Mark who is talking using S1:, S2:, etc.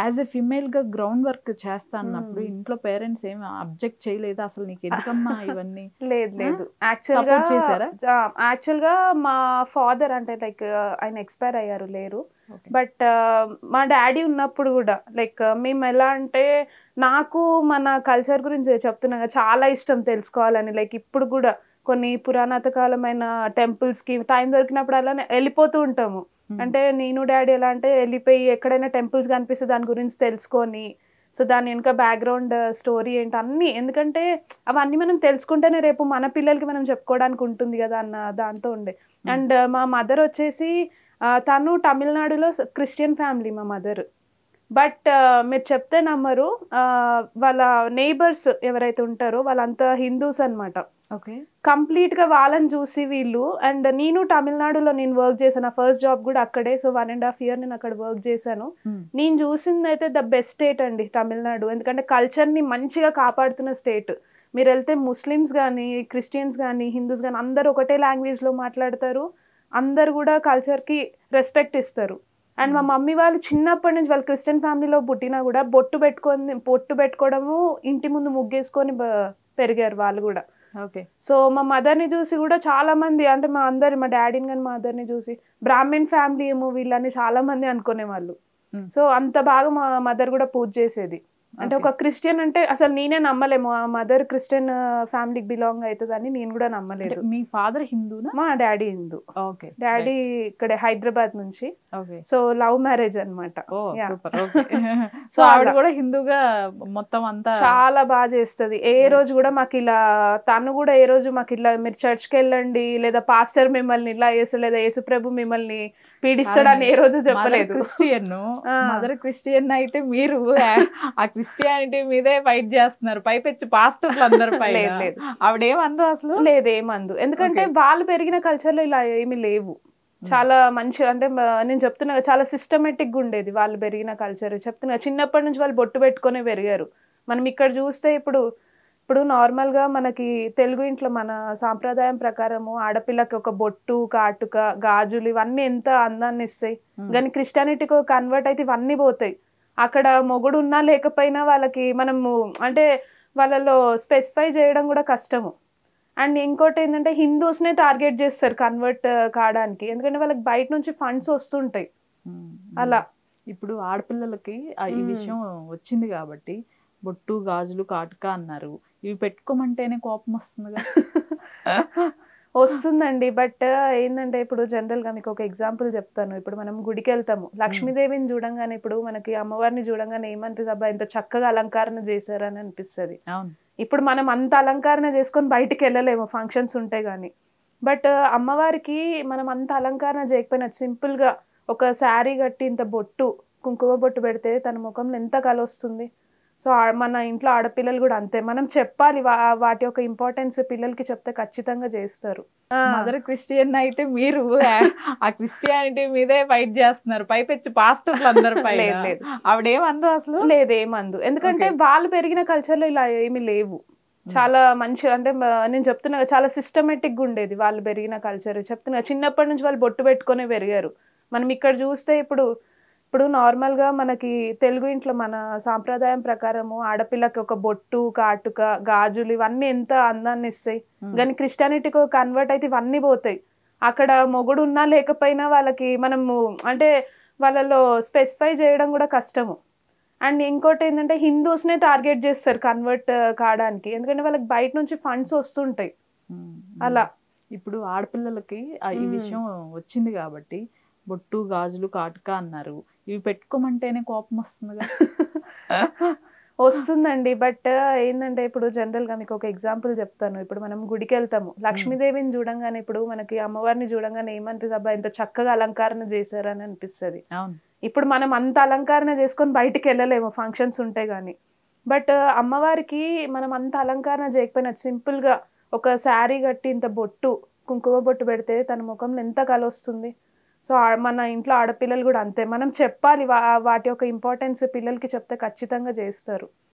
S1: As a female గా ground work చేస్తా అన్నప్పుడు
S2: హ్మ్.
S1: ఇంట్లో పేరెంట్స్ ఏమి అబ్జెక్ట్ చేయలేదు అసలు నీకు ఎందుకమ్మా ఇవన్నీ
S2: లేదు లేదు యాక్చువల్గా
S1: సపోర్ట్ చేశారా?
S2: యాక్చువల్గా మా ఫాదర్ అంటే లైక్ ఆయన ఎక్స్పైర్ అయ్యారు లేరు.
S1: ఓకే.
S2: బట్ మా డాడీ ఉన్నప్పుడు కూడా లైక్ మేము ఎలా అంటే నాకు మన కల్చర్ గురించి చెప్తున్నా కదా, చాలా ఇష్టం తెలుసుకోవాలని. లైక్ ఇప్పుడు కూడా కొన్ని పురాణాతకాలమైన టెంపుల్స్కి టైం దొరికినప్పుడు అలానే వెళ్ళిపోతూ ఉంటాము. అంటే నేను డాడీ ఎలా అంటే వెళ్ళిపోయి ఎక్కడైనా టెంపుల్స్ కనిపిస్తే దాని గురించి తెలుసుకొని, సో దాని వెనుక బ్యాక్గ్రౌండ్ స్టోరీ ఏంటి అన్నీ, ఎందుకంటే అవన్నీ మనం తెలుసుకుంటేనే రేపు మన పిల్లలకి మనం చెప్పుకోవడానికి ఉంటుంది కదా అన్న దాంతో ఉండే. అండ్ మా మదర్ వచ్చేసి తను తమిళనాడులో క్రిస్టియన్ ఫ్యామిలీ మా మదర్. బట్ మీరు చెప్తే నమ్మరు, వాళ్ళ నైబర్స్ ఎవరైతే ఉంటారో వాళ్ళంతా హిందూస్ అనమాట.
S1: ఓకే.
S2: కంప్లీట్గా వాళ్ళని చూసి వీళ్ళు, అండ్ నేను తమిళనాడులో నేను వర్క్ చేశాను, నా ఫస్ట్ జాబ్ కూడా అక్కడే. సో 1.5 year నేను అక్కడ వర్క్ చేశాను. నేను చూసింది అయితే ద బెస్ట్ స్టేట్ అండి తమిళనాడు. ఎందుకంటే కల్చర్ని మంచిగా కాపాడుతున్న స్టేట్. మీరు వెళ్తే ముస్లిమ్స్ కానీ క్రిస్టియన్స్ కానీ హిందూస్ కానీ అందరూ ఒకటే లాంగ్వేజ్లో మాట్లాడతారు. అందరు కూడా కల్చర్కి రెస్పెక్ట్ ఇస్తారు. అండ్ మా మమ్మీ వాళ్ళు చిన్నప్పటి నుంచి వాళ్ళు క్రిస్టియన్ ఫ్యామిలీలో పుట్టినా కూడా బొట్టు పెట్టుకోవడము, ఇంటి ముందు ముగ్గేసుకొని పెరిగారు వాళ్ళు కూడా.
S1: ఓకే.
S2: సో మా మదర్ని చూసి కూడా చాలా మంది, అంటే మా డాడీని కానీ మా మదర్ని చూసి బ్రాహ్మణ్ ఫ్యామిలీ ఏమో వీళ్ళని చాలా మంది అనుకునేవాళ్ళు. సో అంత బాగా మా మదర్ కూడా పూజ చేసేది. అంటే ఒక క్రిస్టియన్ అంటే అసలు నేనే నమ్మలేము, మా మదర్ క్రిస్టియన్ ఫ్యామిలీకి బిలాంగ్ అవుతుందని నేను కూడా నమ్మలేదు.
S1: మీ ఫాదర్ హిందూనా?
S2: మా డాడీ హిందూ.
S1: ఓకే.
S2: డాడీ ఇక్కడ హైదరాబాద్ నుంచి.
S1: ఓకే.
S2: సో లవ్ మ్యారేజ్ అనమాట.
S1: సూపర్. ఓకే. సో ఆవిడ కూడా హిందూగా మొత్తం అంతా
S2: చాలా బాగా చేస్తుంది. ఏ రోజు కూడా మాకు ఇలా, తను కూడా ఏ రోజు మాకు ఇట్లా మీరు చర్చ్కి వెళ్ళండి లేదా పాస్టర్ మిమ్మల్ని ఇలా చేసు లేదా యేసుప్రభు మిమ్మల్ని పీడిస్తాడని ఏ రోజు చెప్పలేదు.
S1: మదర్ క్రిస్టియన్ అయితే మీరు ఆ క్రిస్టియానిటీ మీదే ఫైట్ చేస్తున్నారు, పైపెచ్చి పాస్టర్లు అందరు
S2: లేదు
S1: ఆవిడేమన్నారు అసలు?
S2: లేదేమందు, ఎందుకంటే వాళ్ళు పెరిగిన కల్చర్లో ఇలా ఏమీ లేవు. చాలా మంచి, అంటే నేను చెప్తున్నా చాలా సిస్టమేటిక్గా ఉండేది వాళ్ళు పెరిగిన కల్చర్. చెప్తున్నా చిన్నప్పటి నుంచి వాళ్ళు బొట్టు పెట్టుకునే పెరిగారు. మనం ఇక్కడ చూస్తే ఇప్పుడు నార్మల్గా మనకి తెలుగు ఇంట్లో మన సాంప్రదాయం ప్రకారము ఆడపిల్లకి ఒక బొట్టు, కాటుక, గాజులు ఇవన్నీ ఎంత అందాన్ని ఇస్తాయి. కానీ క్రిస్టియానిటీకి కన్వర్ట్ అయితే ఇవన్నీ పోతాయి. అక్కడ మొగుడు ఉన్నా లేకపోయినా వాళ్ళకి మనము అంటే వాళ్ళలో స్పెసిఫై చేయడం కూడా కష్టము. అండ్ ఇంకోటి ఏంటంటే హిందూస్నే టార్గెట్ చేస్తారు కన్వర్ట్ కావడానికి, ఎందుకంటే వాళ్ళకి బయట నుంచి ఫండ్స్ వస్తుంటాయి అలా.
S1: ఇప్పుడు ఆడపిల్లలకి ఈ విషయం వచ్చింది కాబట్టి బొట్టు, గాజులు, కాటుక అన్నారు, ఇవి పెట్టుకోమంటేనే కోపం వస్తుంది
S2: వస్తుందండి. బట్ ఏంటంటే ఇప్పుడు జనరల్గా మీకు ఒక ఎగ్జాంపుల్ చెప్తాను. ఇప్పుడు మనం గుడికి వెళ్తాము, లక్ష్మీదేవిని చూడంగానే ఇప్పుడు మనకి అమ్మవారిని చూడంగానే ఏమనిపిస్తుంది, అబ్బా ఇంత చక్కగా అలంకరణ చేశారని అనిపిస్తుంది. ఇప్పుడు మనం అంత అలంకరణ చేసుకొని బయటికి వెళ్ళలేము, ఫంక్షన్స్ ఉంటాయి కానీ. బట్ అమ్మవారికి మనం అంత అలంకరణ చేయకపోయినా సింపుల్గా ఒక శారీ కట్టి ఇంత బొట్టు, కుంకుమ బొట్టు పెడితే తన ముఖంలో ఎంత కళ వస్తుంది. సో మన ఇంట్లో ఆడపిల్లలు కూడా అంతే, మనం చెప్పాలి వాటి యొక్క ఇంపార్టెన్స్ పిల్లలకి చెప్తే ఖచ్చితంగా చేస్తారు.
S1: మదర్ క్రిస్టియన్ అయితే మీరు ఆ క్రిస్టియానిటీ మీదే ఫైట్ చేస్తున్నారు, పైపెచ్చి పాస్టర్లు అందరు
S2: లేదు
S1: ఆవిడేమన్నారు అసలు?
S2: లేదేమందు, ఎందుకంటే వాళ్ళు పెరిగిన కల్చర్లో ఇలా ఏమీ లేవు. చాలా మంచి, అంటే నేను చెప్తున్నా చాలా సిస్టమేటిక్గా ఉండేది వాళ్ళు పెరిగిన కల్చర్. చెప్తున్నా చిన్నప్పటి నుంచి వాళ్ళు బొట్టు పెట్టుకునే పెరిగారు. మనం ఇక్కడ చూస్తే ఇప్పుడు నార్మల్గా మనకి తెలుగు ఇంట్లో మన సాంప్రదాయం ప్రకారము ఆడపిల్లకి ఒక బొట్టు, కాటుక, గాజులు ఇవన్నీ ఎంత అందాన్ని ఇస్తాయి. కానీ క్రిస్టియానిటీకి కన్వర్ట్ అయితే ఇవన్నీ పోతాయి. అక్కడ మొగుడు ఉన్నా లేకపోయినా వాళ్ళకి మనము అంటే వాళ్ళలో స్పెసిఫై చేయడం కూడా కష్టము. అండ్ ఇంకోటి ఏంటంటే హిందూస్నే టార్గెట్ చేస్తారు కన్వర్ట్ కావడానికి, ఎందుకంటే వాళ్ళకి బయట నుంచి ఫండ్స్ వస్తుంటాయి అలా.
S1: ఇప్పుడు ఆడపిల్లలకి ఈ విషయం వచ్చింది కాబట్టి బొట్టు, గాజులు, కాటుక అన్నారు, ఇవి పెట్టుకోమంటేనే కోపం వస్తుంది
S2: వస్తుందండి. బట్ ఏంటంటే ఇప్పుడు జనరల్గా మీకు ఒక ఎగ్జాంపుల్ చెప్తాను. ఇప్పుడు మనం గుడికి వెళ్తాము, లక్ష్మీదేవిని చూడంగానే ఇప్పుడు మనకి అమ్మవారిని చూడంగానే ఏమనిపిస్తుంది, అబ్బా ఇంత చక్కగా అలంకరణ చేశారని అనిపిస్తుంది. ఇప్పుడు మనం అంత అలంకరణ చేసుకొని బయటికి వెళ్ళలేము, ఫంక్షన్స్ ఉంటాయి కానీ. బట్ అమ్మవారికి మనం అంత అలంకరణ చేయకపోయినా సింపుల్గా ఒక శారీ కట్టి ఇంత బొట్టు, కుంకుమ బొట్టు పెడితే తన ముఖంలో ఎంత కళ వస్తుంది. సో మన ఇంట్లో ఆడపిల్లలు కూడా అంతే, మనం చెప్పాలి వాటి యొక్క ఇంపార్టెన్స్ పిల్లలకి చెప్తే ఖచ్చితంగా చేస్తారు.